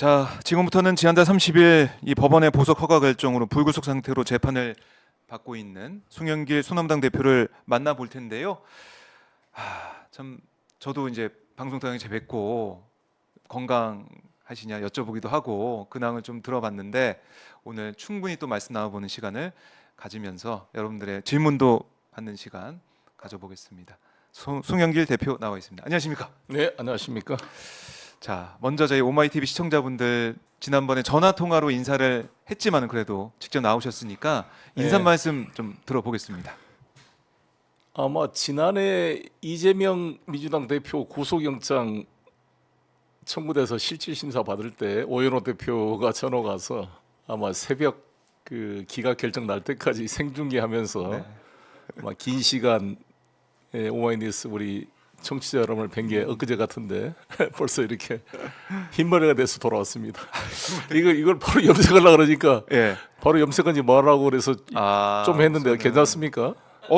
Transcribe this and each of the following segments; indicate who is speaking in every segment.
Speaker 1: 자, 지금부터는 지난달 30일 이 법원의 보석 허가 결정으로 불구속 상태로 재판을 받고 있는 송영길 소남당 대표를 만나볼 텐데요. 참 저도 이제 방송 통해 뵙고 건강하시냐 여쭤보기도 하고 근황을 좀 들어봤는데 오늘 충분히 또 말씀 나눠보는 시간을 가지면서 여러분들의 질문도 받는 시간 가져보겠습니다. 송영길 대표 나와 있습니다. 안녕하십니까?
Speaker 2: 네, 안녕하십니까?
Speaker 1: 자, 먼저 저희 오마이TV 시청자분들 지난번에 전화 통화로 인사를 했지만은 그래도 직접 나오셨으니까 인사
Speaker 2: 네.
Speaker 1: 말씀 좀 들어보겠습니다.
Speaker 2: 아마 지난해 이재명 민주당 대표 구속영장 청구돼서 실질 심사 받을 때 오연호 대표가 전화 가서 아마 새벽 그 기각 결정 날 때까지 생중계하면서
Speaker 1: 네.
Speaker 2: 아마 긴 시간 오마이뉴스 우리 청취자 여러분을 뵌 게 엊그제 같은데 벌써 이렇게 흰머리가 돼서 돌아왔습니다. 이걸 바로 염색하려고 그러니까
Speaker 1: 예.
Speaker 2: 바로 염색한지 뭐라고 그래서 좀 했는데
Speaker 1: 우선은-
Speaker 2: 괜찮습니까?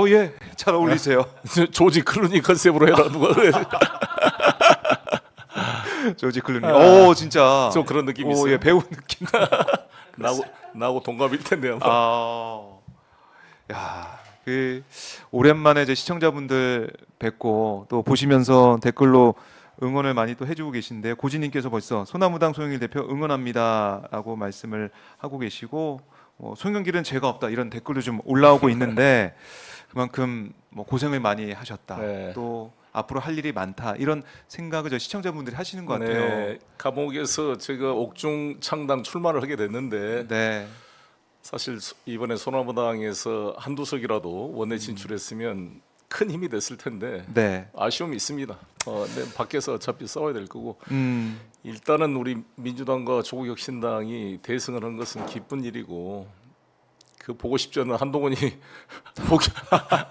Speaker 1: 예, 잘 어울리세요.
Speaker 2: 조지 클루니 컨셉으로 해라 누가 그래.
Speaker 1: 조지 클루니. 진짜.
Speaker 2: 좀 그런 느낌이 있어요.
Speaker 1: 예, 배우 느낌.
Speaker 2: 나하고 동갑일 텐데 아마.
Speaker 1: 야, 오랜만에 이제 시청자분들 뵙고 또 보시면서 댓글로 응원을 많이 또 해주고 계신데 고진님께서 벌써 소나무당 송영길 대표 응원합니다라고 말씀을 하고 계시고 송영길은 죄가 없다 이런 댓글도 좀 올라오고 있는데 그만큼 고생을 많이 하셨다.
Speaker 2: 네.
Speaker 1: 또 앞으로 할 일이 많다 이런 생각을 저 시청자분들이 하시는 것 같아요.
Speaker 2: 네, 감옥에서 제가 옥중 창당 출마를 하게 됐는데
Speaker 1: 네.
Speaker 2: 사실 이번에 소나무당에서 한두 석이라도 원내 진출했으면 큰 힘이 됐을 텐데
Speaker 1: 네.
Speaker 2: 아쉬움이 있습니다. 네, 밖에서 어차피 싸워야 될 거고 일단은 우리 민주당과 조국혁신당이 대승을 한 것은 기쁜 일이고 그 보고 싶지 않은 한동훈이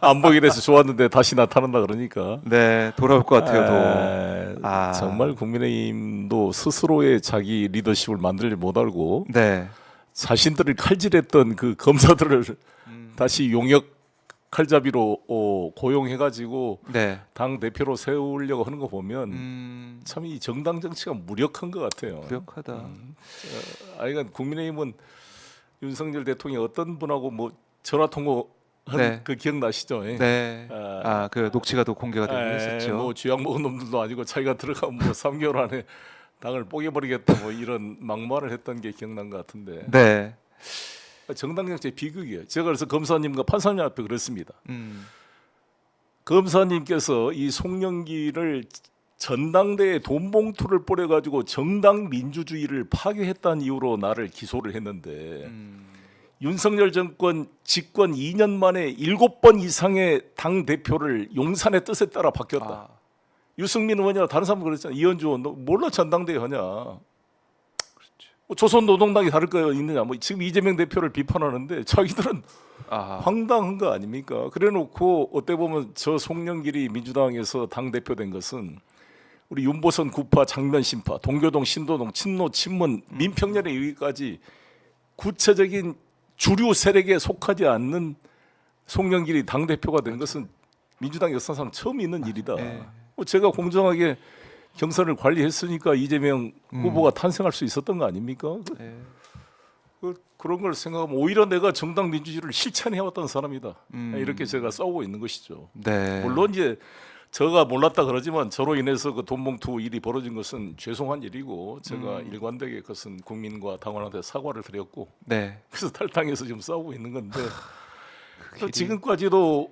Speaker 2: 안 보게 돼서 좋았는데 다시 나타난다 그러니까
Speaker 1: 네, 돌아올 것 같아요. 또.
Speaker 2: 정말 국민의힘도 스스로의 자기 리더십을 만들지 못하고
Speaker 1: 네.
Speaker 2: 자신들을 칼질했던 그 검사들을 다시 용역 칼잡이로 고용해가지고
Speaker 1: 네.
Speaker 2: 당 대표로 세우려고 하는 거 보면 참 이 정당 정치가 무력한 것 같아요.
Speaker 1: 무력하다.
Speaker 2: 아이가 국민의힘은 윤석열 대통령이 어떤 분하고 전화 통화한
Speaker 1: 네.
Speaker 2: 그 기억나시죠?
Speaker 1: 네. 그 녹취가 또 공개가 되고 했었죠.
Speaker 2: 쥐약 먹은 놈들도 아니고 자기가 들어가면 3개월 안에 당을 뽀개버리겠다 이런 막말을 했던 게 기억난 것 같은데
Speaker 1: 네.
Speaker 2: 정당 정치의 비극이에요. 제가 그래서 검사님과 판사님 앞에 그랬습니다.
Speaker 1: 음.
Speaker 2: 검사님께서 이 송영길을 전당대에 돈 봉투를 뿌려가지고 정당 민주주의를 파괴했다는 이유로 나를 기소를 했는데 윤석열 정권 집권 2년 만에 7번 이상의 당 대표를 용산의 뜻에 따라 바뀌었다. 유승민 의원이나 다른 사람 그랬잖아. 이현주 의원, 너 몰라 전당대회 하냐? 조선노동당이 다를 거 있느냐? 지금 이재명 대표를 비판하는데 자기들은 황당한 거 아닙니까? 그래놓고 어때 보면 저 송영길이 민주당에서 당 대표 된 것은 우리 윤보선 구파, 장면 신파, 동교동, 신도동, 친노, 친문, 민평년에 여기까지 구체적인 주류 세력에 속하지 않는 송영길이 당 대표가 된 것은 민주당 역사상 처음 있는 일이다. 제가 공정하게 경선을 관리했으니까 이재명 후보가 탄생할 수 있었던 거 아닙니까? 그런 걸 생각하면 오히려 내가 정당 민주주의를 실천해왔던 사람이다. 이렇게 제가 싸우고 있는 것이죠.
Speaker 1: 네.
Speaker 2: 물론 이제 제가 몰랐다 그러지만 저로 인해서 그 돈봉투 일이 벌어진 것은 죄송한 일이고 제가 일관되게 그것은 국민과 당원한테 사과를 드렸고
Speaker 1: 네.
Speaker 2: 그래서 탈당해서 지금 싸우고 있는 건데 지금까지도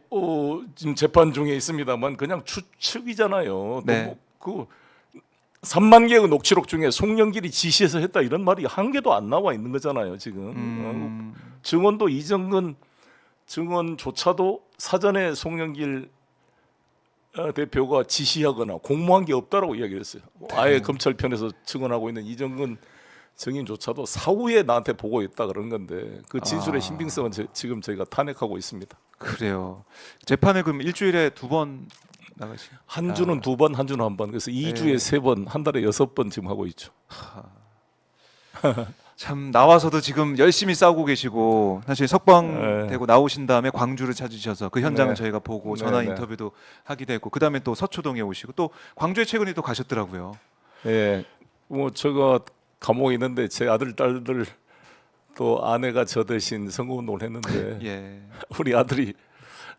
Speaker 2: 지금 재판 중에 있습니다만 그냥 추측이잖아요.
Speaker 1: 네.
Speaker 2: 그 3만 개의 녹취록 중에 송영길이 지시해서 했다 이런 말이 한 개도 안 나와 있는 거잖아요. 지금 증언도 이정근 증언조차도 사전에 송영길 대표가 지시하거나 공모한 게 없다라고 이야기했어요. 아예 검찰 편에서 증언하고 있는 이정근 증인조차도 사후에 나한테 보고했다 그런 건데 그 진술의 신빙성은 지금 저희가 탄핵하고 있습니다.
Speaker 1: 그래요. 재판을 그럼 일주일에 2번 나가시?
Speaker 2: 한 주는 2번, 한 주는 1번. 그래서 2주에 3번, 한 달에 6번 지금 하고 있죠.
Speaker 1: 참 나와서도 지금 열심히 싸우고 계시고 사실 석방되고 나오신 다음에 광주를 찾으셔서 그 현장을 저희가 보고 전화 인터뷰도 하기도 했고 그 다음에 또 서초동에 오시고 또 광주에 최근에 또 가셨더라고요.
Speaker 2: 제가 감옥에 있는데 제 아들 딸들 또 아내가 저 대신 선거운동을 했는데
Speaker 1: 예.
Speaker 2: 우리 아들이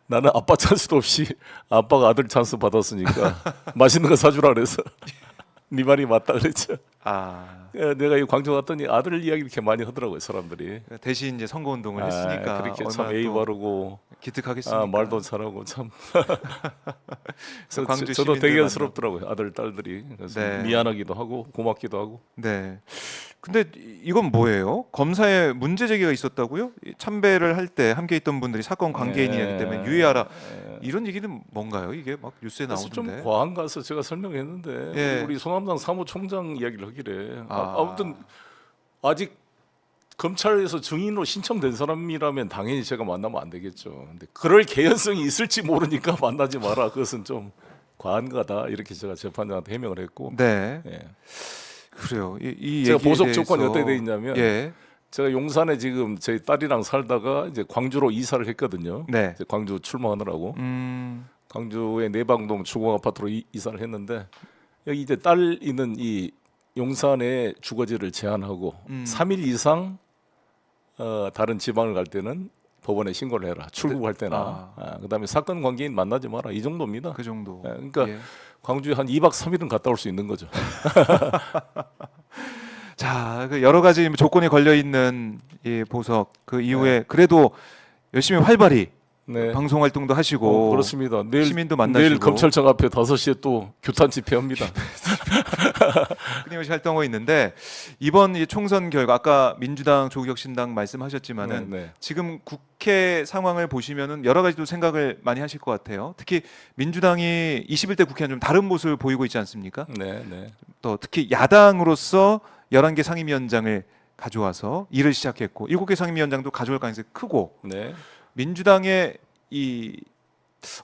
Speaker 2: 나는 아빠 찬스도 없이 아빠가 아들 찬스 받았으니까 맛있는 거 사주라 그래서 네 말이 맞다 그랬죠.
Speaker 1: 아,
Speaker 2: 내가 이 광주 갔더니 아들 이야기 이렇게 많이 하더라고요 사람들이.
Speaker 1: 대신 이제 선거 운동을 했으니까
Speaker 2: 그렇게 참
Speaker 1: 얼마나
Speaker 2: 예의
Speaker 1: 또
Speaker 2: 바르고
Speaker 1: 기특하겠습니까?
Speaker 2: 말도 잘하고 참. 그래서
Speaker 1: 광주
Speaker 2: 저도
Speaker 1: 시민들
Speaker 2: 대견스럽더라고요 아들 딸들이. 그래서
Speaker 1: 네.
Speaker 2: 미안하기도 하고 고맙기도 하고.
Speaker 1: 네. 근데 이건 뭐예요? 검사에 문제 제기가 있었다고요? 이 참배를 할 때 함께 있던 분들이 사건 관계인이기 때문에 유의하라. 이런 얘기는 뭔가요? 이게 막 뉴스에
Speaker 2: 그래서 좀
Speaker 1: 나오던데.
Speaker 2: 과한 가서 제가 설명했는데
Speaker 1: 예.
Speaker 2: 우리 소남당 사무총장 이야기를 하기래.
Speaker 1: 아.
Speaker 2: 아무튼 아직 검찰에서 증인으로 신청된 사람이라면 당연히 제가 만나면 안 되겠죠. 근데 그럴 개연성이 있을지 모르니까 만나지 마라. 그것은 좀 과한 거다. 이렇게 제가 재판장한테 해명을 했고.
Speaker 1: 네.
Speaker 2: 예.
Speaker 1: 그래요. 이
Speaker 2: 제가
Speaker 1: 얘기에
Speaker 2: 보석
Speaker 1: 대해서
Speaker 2: 조건이 어떻게 돼 있냐면
Speaker 1: 예.
Speaker 2: 제가 용산에 지금 저희 딸이랑 살다가 이제 광주로 이사를 했거든요.
Speaker 1: 네.
Speaker 2: 이제 광주 출마하느라고.
Speaker 1: 음.
Speaker 2: 광주의 내방동 주공 아파트로 이사를 했는데 여기 이제 딸 있는 이 용산의 주거지를 제한하고 3일 이상 다른 지방을 갈 때는 법원에 신고를 해라. 출국할 때나. 그다음에 사건 관계인 만나지 마라. 이 정도입니다.
Speaker 1: 그 정도.
Speaker 2: 그러니까
Speaker 1: 예.
Speaker 2: 광주에 한 2박 3일은 갔다 올 수 있는 거죠.
Speaker 1: 자, 그 여러 가지 조건이 걸려 있는 이 보석 그 이후에 그래도 열심히 활발히
Speaker 2: 네.
Speaker 1: 방송 활동도 하시고
Speaker 2: 그렇습니다. 내일
Speaker 1: 시민도 만나시고
Speaker 2: 내일 검찰청 앞에 5시에 또 규탄 집회합니다.
Speaker 1: 끊임없이 활동하고 있는데 이번 이 총선 결과 아까 민주당 조국혁신당 말씀하셨지만은
Speaker 2: 네, 네.
Speaker 1: 지금 국회 상황을 보시면은 여러 가지도 생각을 많이 하실 것 같아요. 특히 민주당이 21대 국회는 좀 다른 모습을 보이고 있지 않습니까?
Speaker 2: 네, 네.
Speaker 1: 또 특히 야당으로서 11개 상임위원장을 가져와서 일을 시작했고 7개 상임위원장도 가져올 가능성이 크고
Speaker 2: 네.
Speaker 1: 민주당의 이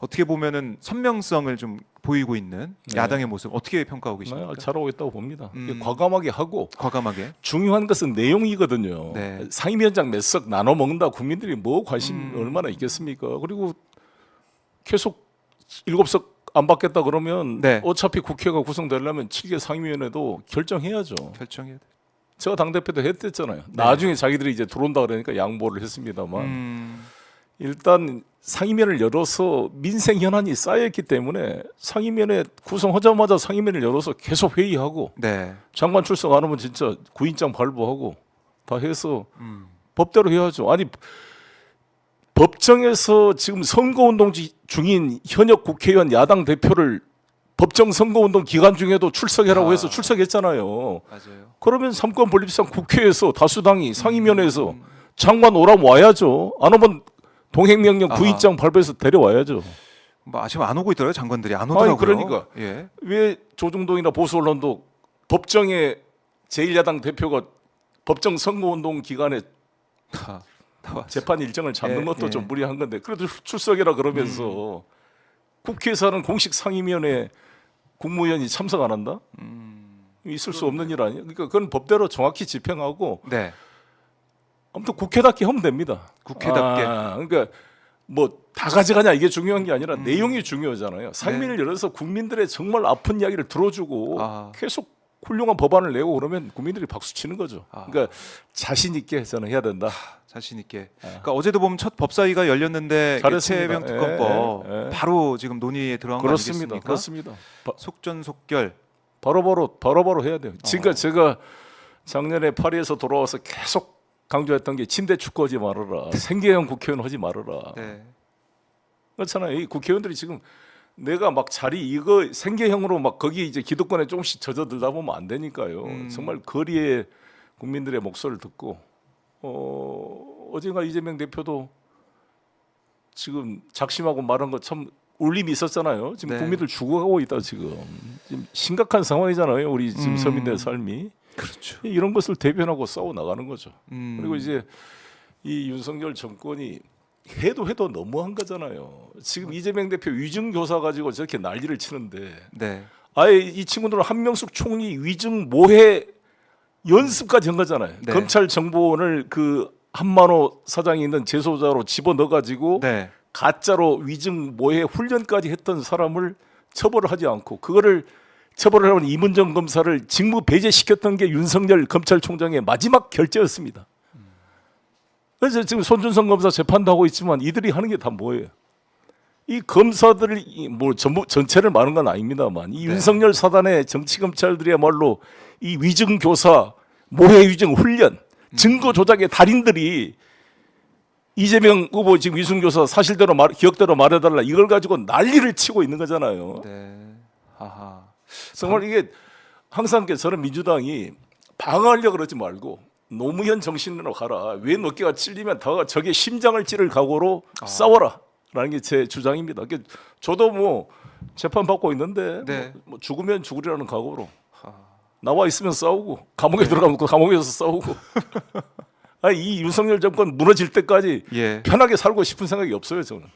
Speaker 1: 어떻게 보면은 선명성을 좀 보이고 있는
Speaker 2: 네.
Speaker 1: 야당의 모습 어떻게 평가하고 계십니까?
Speaker 2: 잘하고 있다고 봅니다. 과감하게 하고
Speaker 1: 과감하게.
Speaker 2: 중요한 것은 내용이거든요.
Speaker 1: 네.
Speaker 2: 상임위원장 몇 석 나눠 먹는다 국민들이 뭐 관심 얼마나 있겠습니까? 그리고 계속 7석 안 받겠다 그러면
Speaker 1: 네.
Speaker 2: 어차피 국회가 구성되려면 7개 상임위원회도 결정해야죠.
Speaker 1: 결정해야 돼.
Speaker 2: 제가 당대표도 했댔잖아요. 나중에 자기들이 이제 들어온다 그러니까 양보를 했습니다만 일단 상임위를 열어서 민생 현안이 쌓여있기 때문에 상임위원회 구성하자마자 상임위를 열어서 계속 회의하고
Speaker 1: 네.
Speaker 2: 장관 출석 안 하면 진짜 구인장 발부하고 다 해서 법대로 해야죠. 아니 법정에서 지금 선거운동 중인 현역 국회의원 야당 대표를 법정 선거운동 기간 중에도 출석해라고 해서 출석했잖아요.
Speaker 1: 맞아요.
Speaker 2: 그러면 삼권 분립상 국회에서 다수당이 상임위원회에서 장관 오라면 와야죠. 안 오면 동행명령 구인장 발부해서 데려와야죠.
Speaker 1: 뭐 아시면 안 오고 있더라고요. 장관들이 안 오더라고요.
Speaker 2: 아니, 그러니까.
Speaker 1: 예.
Speaker 2: 왜 조중동이나 보수 언론도 법정에 제1야당 대표가 법정 선거운동 기간에
Speaker 1: 다 왔어요.
Speaker 2: 재판 일정을 잡는
Speaker 1: 예,
Speaker 2: 것도
Speaker 1: 예.
Speaker 2: 좀 무리한 건데 그래도 출석이라 그러면서 국회에서는 공식 상임위원회 국무위원이 참석 안 한다? 있을 수 없는 일 아니에요. 그러니까 그건 법대로 정확히 집행하고
Speaker 1: 네.
Speaker 2: 아무튼 국회답게 하면 됩니다.
Speaker 1: 국회답게.
Speaker 2: 그러니까 뭐 다 가져가냐 이게 중요한 게 아니라 내용이 중요하잖아요. 상임위를 열어서 국민들의 정말 아픈 이야기를 들어주고 계속 훌륭한 법안을 내고 그러면 국민들이 박수 치는 거죠. 그러니까 자신 있게 저는 해야 된다.
Speaker 1: 자신 있게. 그러니까 어제도 보면 첫 법사위가 열렸는데
Speaker 2: 잘했습니다.
Speaker 1: 최혜병 특검법
Speaker 2: 예.
Speaker 1: 바로 지금 논의에 들어간 거
Speaker 2: 그렇습니다.
Speaker 1: 아니겠습니까?
Speaker 2: 그렇습니다.
Speaker 1: 속전속결.
Speaker 2: 바로바로 해야 돼요. 지금까지 제가 작년에 파리에서 돌아와서 계속 강조했던 게 침대 축구하지 말아라. 생계형 국회의원 하지 말아라.
Speaker 1: 네.
Speaker 2: 그렇잖아요. 이 국회의원들이 지금 내가 막 자리 이거 생계형으로 막 거기 이제 기득권에 조금씩 젖어들다 보면 안 되니까요. 정말 거리에 국민들의 목소리를 듣고 어젠가 이재명 대표도 지금 작심하고 말한 거 참 울림이 있었잖아요. 지금
Speaker 1: 네.
Speaker 2: 국민들 죽어가고 있다 지금 심각한 상황이잖아요. 우리 지금 서민들의 삶이
Speaker 1: 그렇죠.
Speaker 2: 이런 것을 대변하고 싸워 나가는 거죠. 그리고
Speaker 1: 음.
Speaker 2: 이제 이 윤석열 정권이 해도 너무한 거잖아요. 지금 이재명 대표 위증 교사 가지고 저렇게 난리를 치는데
Speaker 1: 네.
Speaker 2: 아예 이 친구들은 한명숙 총리 위증 모해 연습까지 한 거잖아요.
Speaker 1: 네.
Speaker 2: 검찰 정보원을 그 한만호 사장이 있는 재소자로 집어넣어 가지고
Speaker 1: 네.
Speaker 2: 가짜로 위증 모해 훈련까지 했던 사람을 처벌을 하지 않고 그거를 처벌을 하는 이문정 검사를 직무 배제시켰던 게 윤석열 검찰총장의 마지막 결재였습니다. 그래서 지금 손준성 검사 재판도 하고 있지만 이들이 하는 게 다 뭐예요? 이 검사들이 뭐 전부 전체를 말하는 건 아닙니다만 이 윤석열 사단의 정치 검찰들이야말로 이 위증 교사, 모해 위증 훈련, 증거 조작의 달인들이 이재명 후보 지금 위증 교사 사실대로 기억대로 말해달라 이걸 가지고 난리를 치고 있는 거잖아요.
Speaker 1: 네. 아하.
Speaker 2: 정말 이게 항상 저는 민주당이 방어하려고 그러지 말고 노무현 정신으로 가라. 왜 어깨가 찔리면 더 적의 심장을 찌를 각오로 싸워라. 라는 게 제 주장입니다. 저도 뭐 재판 받고 있는데
Speaker 1: 네.
Speaker 2: 뭐 죽으면 죽으리라는 각오로 나와 있으면 싸우고 감옥에 들어가면 그 감옥에서 싸우고 이 윤석열 정권 무너질 때까지
Speaker 1: 예.
Speaker 2: 편하게 살고 싶은 생각이 없어요 저는.